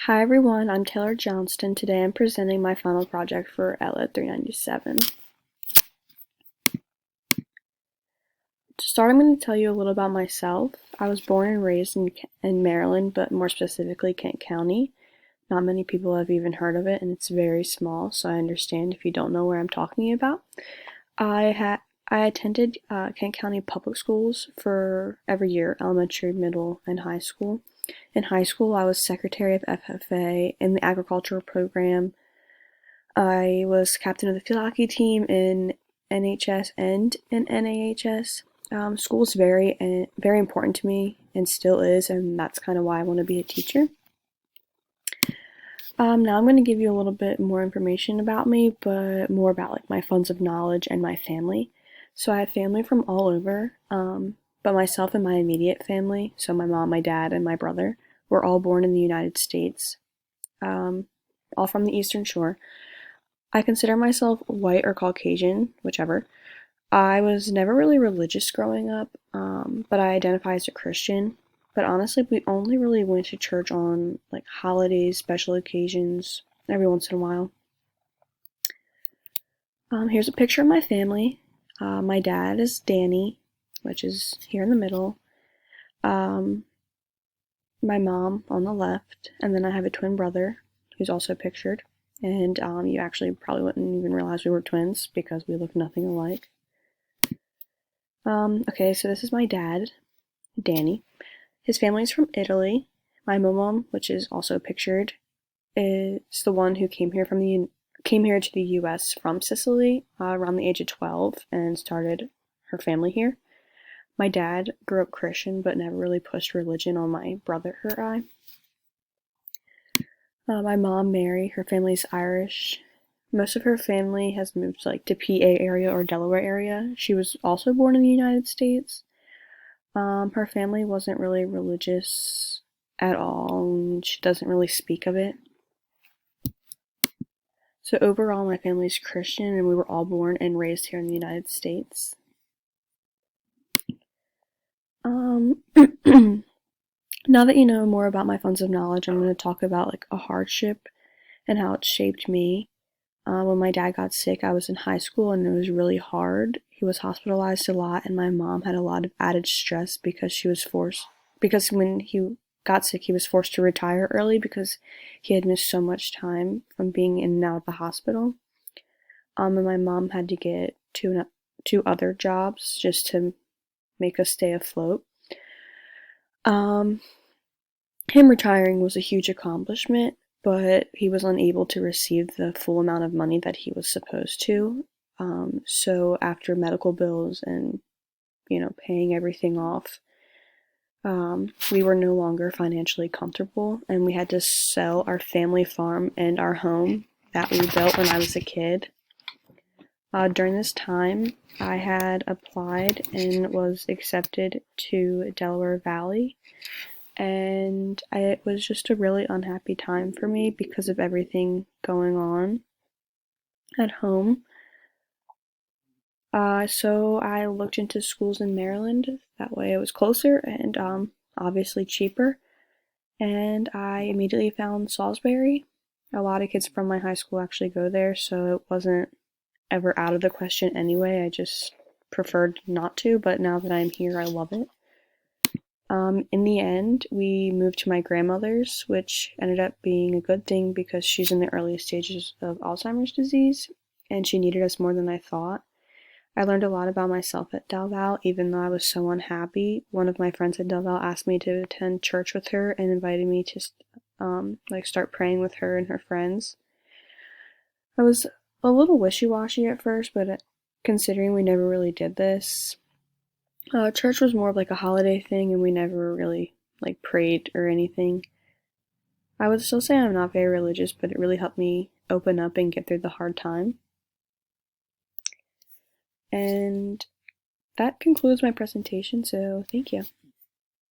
Hi everyone, I'm Taylor Johnston. Today I'm presenting my final project for ELA 397. To start, I'm going to tell you a little about myself. I was born and raised in Maryland, but more specifically Kent County. Not many people have even heard of it, and it's very small, so I understand if you don't know where I'm talking about. I attended Kent County public schools for every year, elementary, middle, and high school. In high school, I was secretary of FFA in the agricultural program. I was captain of the field hockey team in NHS and in NAHS. School's very important to me and still is, and that's kind of why I want to be a teacher. Now I'm going to give you a little bit more information about me, but more about like my funds of knowledge and my family. So I have family from all over, but myself and my immediate family, so my mom, my dad, and my brother, were all born in the United States, all from the Eastern Shore. I consider myself white or Caucasian, whichever. I was never really religious growing up, but I identify as a Christian. But honestly, we only really went to church on like holidays, special occasions, every once in a while. Here's a picture of my family. My dad is Danny, which is here in the middle. Um, my mom on the left, and then I have a twin brother who's also pictured. And you actually probably wouldn't even realize we were twins because we look nothing alike. Okay, so this is my dad, Danny. His family's from Italy. My mom, which is also pictured, is the one who came here to the U.S. from Sicily around the age of 12 and started her family here. My dad grew up Christian but never really pushed religion on my brother or I. My mom, Mary, her family's Irish. Most of her family has moved to PA area or Delaware area. She was also born in the United States. Her family wasn't really religious at all, and she doesn't really speak of it. So overall, my family's Christian, and we were all born and raised here in the United States. Now that you know more about my funds of knowledge, I'm going to talk about like a hardship and how it shaped me. When my dad got sick, I was in high school and it was really hard. He was hospitalized a lot, and my mom had a lot of added stress because when he got sick, he was forced to retire early because he had missed so much time from being in and out of the hospital. And my mom had to get two other jobs just to make us stay afloat. Him retiring was a huge accomplishment, but he was unable to receive the full amount of money that he was supposed to. So after medical bills and, paying everything off, we were no longer financially comfortable, and we had to sell our family farm and our home that we built when I was a kid. During this time, I had applied and was accepted to Delaware Valley, and it was just a really unhappy time for me because of everything going on at home. So I looked into schools in Maryland. That way it was closer and obviously cheaper. And I immediately found Salisbury. A lot of kids from my high school actually go there, so it wasn't ever out of the question anyway. I just preferred not to, but now that I'm here, I love it. In the end, we moved to my grandmother's, which ended up being a good thing because she's in the early stages of Alzheimer's disease, and she needed us more than I thought. I learned a lot about myself at Del Val, even though I was so unhappy. One of my friends at Del Val asked me to attend church with her and invited me to start praying with her and her friends. I was a little wishy-washy at first, but considering we never really did this, church was more of like a holiday thing, and we never really prayed or anything. I would still say I'm not very religious, but it really helped me open up and get through the hard time. And that concludes my presentation, so thank you.